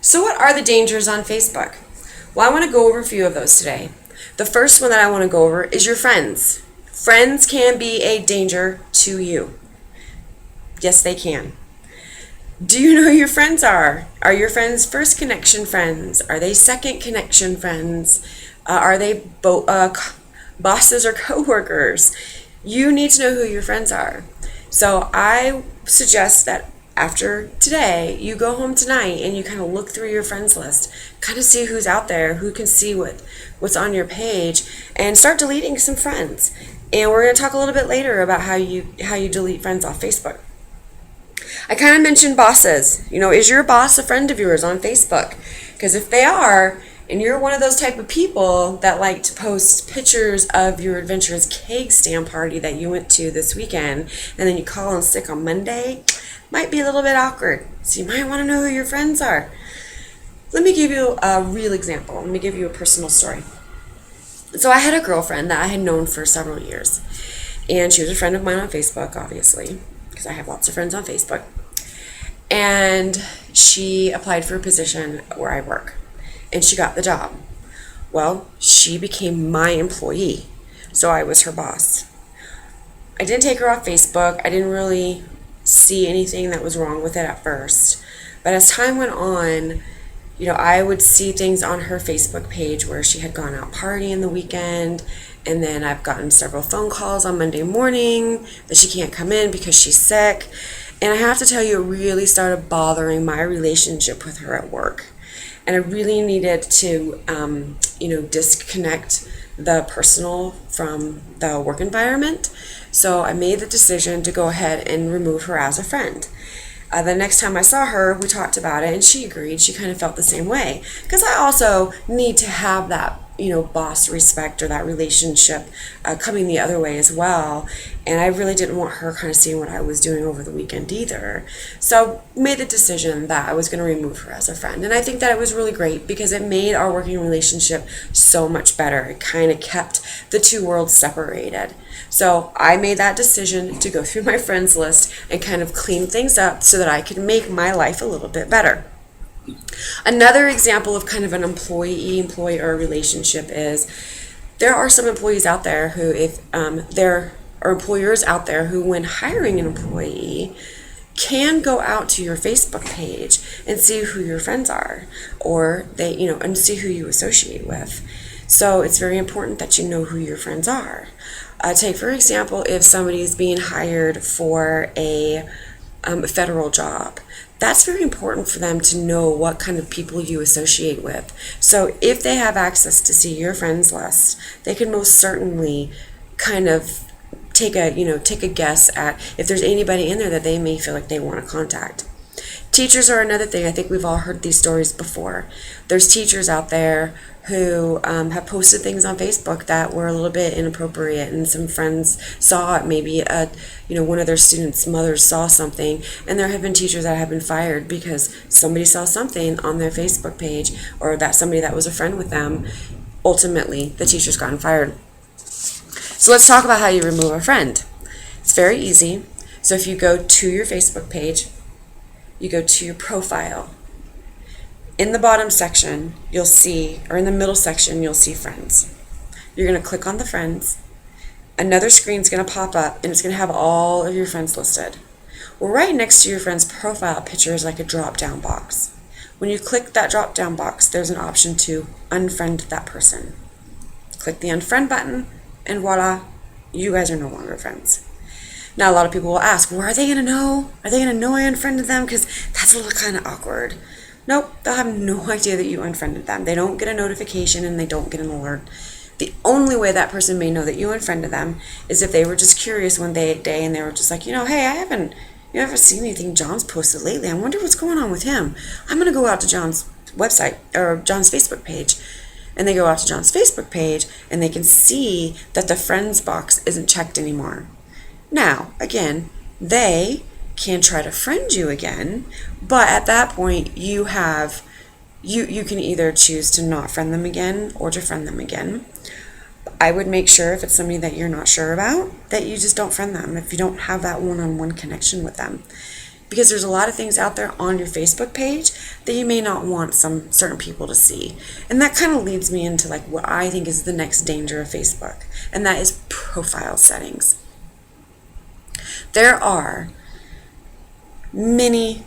So what are the dangers on Facebook? Well, I want to go over a few of those today. The first one that I want to go over is your friends. Friends can be a danger to you. Yes, they can. Do you know who your friends are? Are your friends first connection friends? Are they second connection friends? Are they bosses or coworkers? You need to know who your friends are. So I suggest that after today, you go home tonight and you kind of look through your friends list, kind of see who's out there, who can see what's on your page, and start deleting some friends. And we're going to talk a little bit later about how you delete friends off Facebook. I kind of mentioned bosses. Is your boss a friend of yours on Facebook? Because if they are, and you're one of those type of people that like to post pictures of your adventurous cake stand party that you went to this weekend, and then you call in sick on Monday, might be a little bit awkward. So you might want to know who your friends are. Let me give you a real example. Let me give you a personal story. So I had a girlfriend that I had known for several years, and she was a friend of mine on Facebook, obviously, because I have lots of friends on Facebook. And she applied for a position where I work, and she got the job. Well, she became my employee, so I was her boss. I didn't take her off Facebook. I didn't really see anything that was wrong with it at first. But as time went on, I would see things on her Facebook page where she had gone out partying the weekend, and then I've gotten several phone calls on Monday morning that she can't come in because she's sick. And I have to tell you, it really started bothering my relationship with her at work. And I really needed to, disconnect the personal from the work environment. So I made the decision to go ahead and remove her as a friend. The next time I saw her, we talked about it, and she agreed. She kind of felt the same way. Because I also need to have that, boss respect, or that relationship coming the other way as well. And I really didn't want her kind of seeing what I was doing over the weekend either. So made the decision that I was going to remove her as a friend. And I think that it was really great because it made our working relationship so much better. It kind of kept the two worlds separated. So I made that decision to go through my friends list and kind of clean things up so that I could make my life a little bit better. Another example of kind of an employee-employer relationship is there are some employees out there who, if there are employers out there who, when hiring an employee, can go out to your Facebook page and see who your friends are, or and see who you associate with. So it's very important that you know who your friends are. Take, for example, if somebody's being hired for a federal job. That's very important for them to know what kind of people you associate with. So if they have access to see your friends list, they can most certainly kind of take a guess at if there's anybody in there that they may feel like they want to contact. Teachers are another thing. I think we've all heard these stories before. There's teachers out there who have posted things on Facebook that were a little bit inappropriate, and some friends saw it. Maybe one of their students' mothers saw something, and there have been teachers that have been fired because somebody saw something on their Facebook page, or that somebody that was a friend with them. Ultimately, the teacher's gotten fired. So let's talk about how you remove a friend. It's very easy. So if you go to your Facebook page, you go to your profile. In the bottom section, you'll see, or in the middle section, you'll see friends. You're going to click on the friends. Another screen's going to pop up, and it's going to have all of your friends listed. Well, right next to your friend's profile picture is like a drop-down box. When you click that drop-down box, there's an option to unfriend that person. Click the unfriend button, and voila, you guys are no longer friends. Now, a lot of people will ask, well, are they going to know? Are they going to know I unfriended them? Because that's a little kind of awkward. Nope, they'll have no idea that you unfriended them. They don't get a notification, and they don't get an alert. The only way that person may know that you unfriended them is if they were just curious one day and they were just like, hey, I haven't seen anything John's posted lately. I wonder what's going on with him. I'm going to go out to John's website, or John's Facebook page. And they go out to John's Facebook page, and they can see that the friends box isn't checked anymore. Now, again, they can try to friend you again, but at that point you can either choose to not friend them again or to friend them again. I would make sure, if it's somebody that you're not sure about, that you just don't friend them if you don't have that one-on-one connection with them. because there's a lot of things out there on your Facebook page that you may not want some certain people to see. And that kind of leads me into like what I think is the next danger of Facebook, and that is profile settings. There are many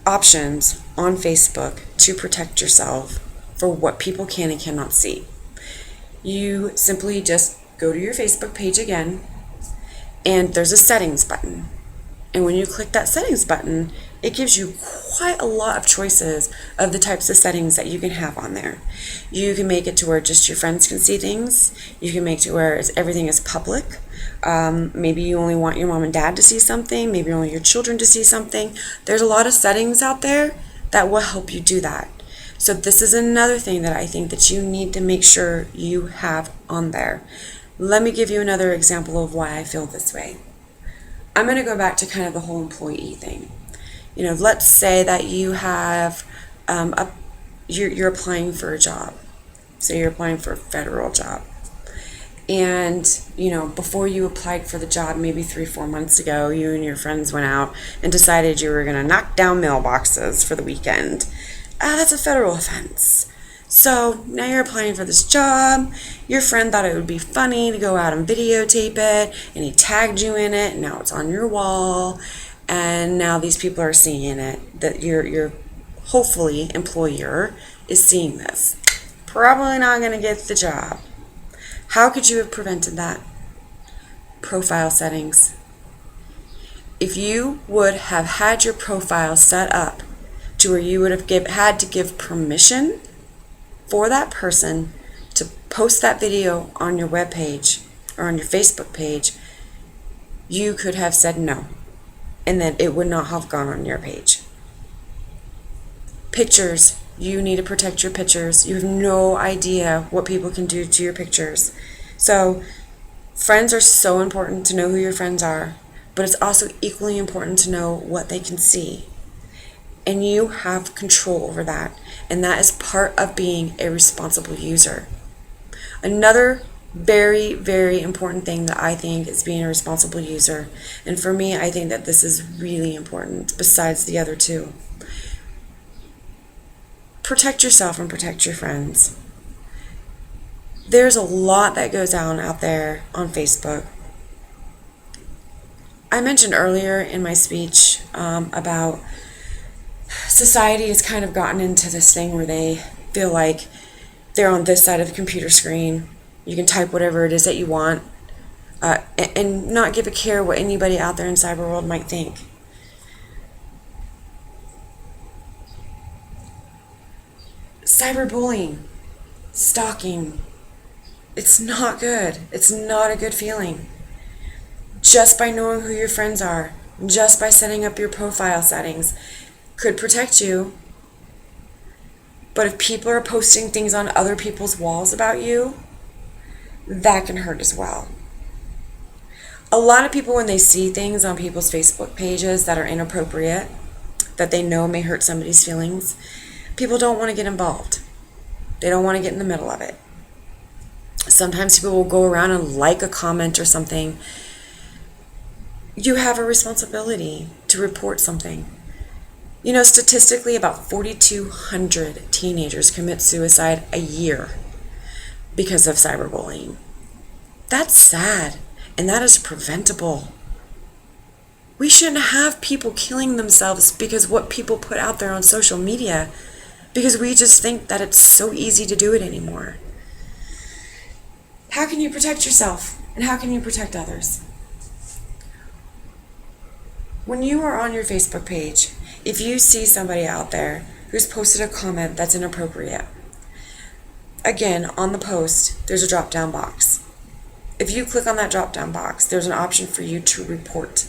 options on Facebook to protect yourself for what people can and cannot see. You simply just go to your Facebook page again, and there's a settings button. And when you click that settings button, it gives you quite a lot of choices of the types of settings that you can have on there. You can make it to where just your friends can see things. You can make it to where everything is public. Maybe you only want your mom and dad to see something. Maybe only your children to see something. There's a lot of settings out there that will help you do that. So this is another thing that I think that you need to make sure you have on there. Let me give you another example of why I feel this way. I'm going to go back to kind of the whole employee thing. Let's say that you have you're applying for a job. Say you're applying for a federal job. And, before you applied for the job, maybe 3-4 months ago, you and your friends went out and decided you were going to knock down mailboxes for the weekend. That's a federal offense. So now you're applying for this job. Your friend thought it would be funny to go out and videotape it, and he tagged you in it, and now it's on your wall, and now these people are seeing it, that your hopefully employer is seeing this. Probably not going to get the job. How could you have prevented that? Profile settings. If you would have had your profile set up to where you would have had to give permission for that person to post that video on your webpage or on your Facebook page, you could have said no, and then it would not have gone on your page. Pictures, you need to protect your pictures. You have no idea what people can do to your pictures. So friends are so important to know who your friends are, but it's also equally important to know what they can see. And you have control over that. And that is part of being a responsible user. Another very, very important thing that I think is being a responsible user. And for me, I think that this is really important besides the other two. Protect yourself and protect your friends. There's a lot that goes on out there on Facebook. I mentioned earlier in my speech about society has kind of gotten into this thing where they feel like they're on this side of the computer screen. You can type whatever it is that you want and not give a care what anybody out there in cyber world might think. Cyberbullying, stalking, it's not good. It's not a good feeling. Just by knowing who your friends are, just by setting up your profile settings, could protect you. But if people are posting things on other people's walls about you, that can hurt as well. A lot of people, when they see things on people's Facebook pages that are inappropriate, that they know may hurt somebody's feelings, people don't want to get involved. They don't want to get in the middle of it. Sometimes people will go around and like a comment or something. You have a responsibility to report something. Statistically, about 4,200 teenagers commit suicide a year because of cyberbullying. That's sad, and that is preventable. We shouldn't have people killing themselves because what people put out there on social media, because we just think that it's so easy to do it anymore. How can you protect yourself, and how can you protect others? When you are on your Facebook page, if you see somebody out there who's posted a comment that's inappropriate, again, on the post, there's a drop-down box. If you click on that drop-down box, there's an option for you to report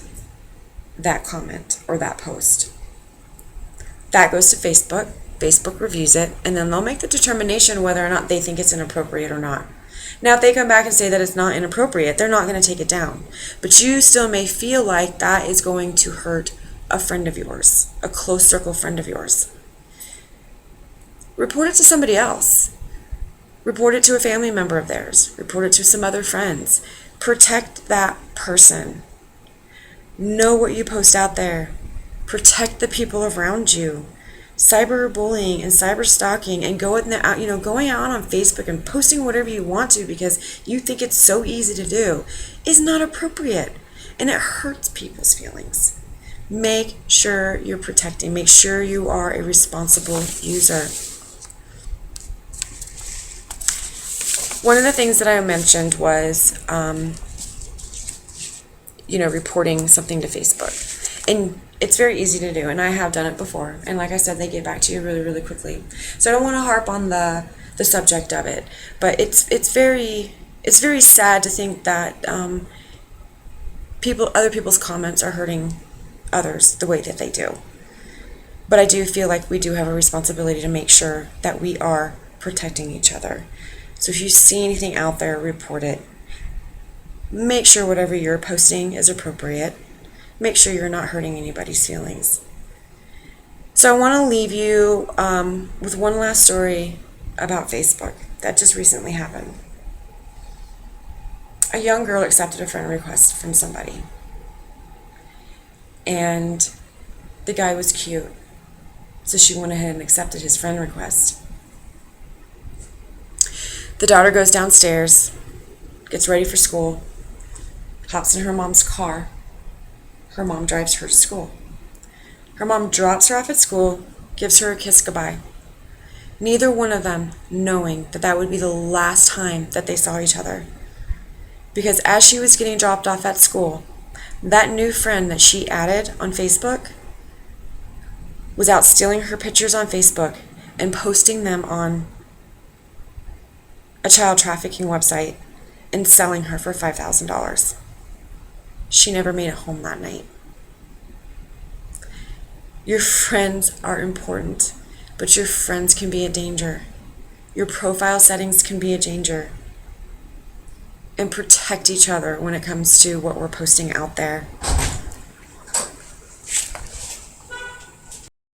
that comment or that post. That goes to Facebook. Facebook reviews it, and then they'll make the determination whether or not they think it's inappropriate or not. Now, if they come back and say that it's not inappropriate, they're not going to take it down. But you still may feel like that is going to hurt a friend of yours, a close circle friend of yours. Report it to somebody else. Report it to a family member of theirs. Report it to some other friends. Protect that person. Know what you post out there. Protect the people around you. Cyberbullying and cyber stalking and going out on Facebook and posting whatever you want to because you think it's so easy to do is not appropriate, and it hurts people's feelings. Make sure you're protecting. Make sure you are a responsible user. One of the things that I mentioned was, reporting something to Facebook. And it's very easy to do, and I have done it before. And like I said, they get back to you really, really quickly. So I don't want to harp on the subject of it, but it's very sad to think that other people's comments are hurting others the way that they do. But I do feel like we do have a responsibility to make sure that we are protecting each other. So if you see anything out there, report it. Make sure whatever you're posting is appropriate. Make sure you're not hurting anybody's feelings. So I want to leave you with one last story about Facebook that just recently happened. A young girl accepted a friend request from somebody. And the guy was cute. So she went ahead and accepted his friend request. The daughter goes downstairs, gets ready for school, hops in her mom's car. Her mom drives her to school. Her mom drops her off at school, gives her a kiss goodbye. Neither one of them knowing that that would be the last time that they saw each other. Because as she was getting dropped off at school, that new friend that she added on Facebook was out stealing her pictures on Facebook and posting them on a child trafficking website and selling her for $5,000. She never made it home that night. Your friends are important, but your friends can be a danger. Your profile settings can be a danger. And protect each other when it comes to what we're posting out there.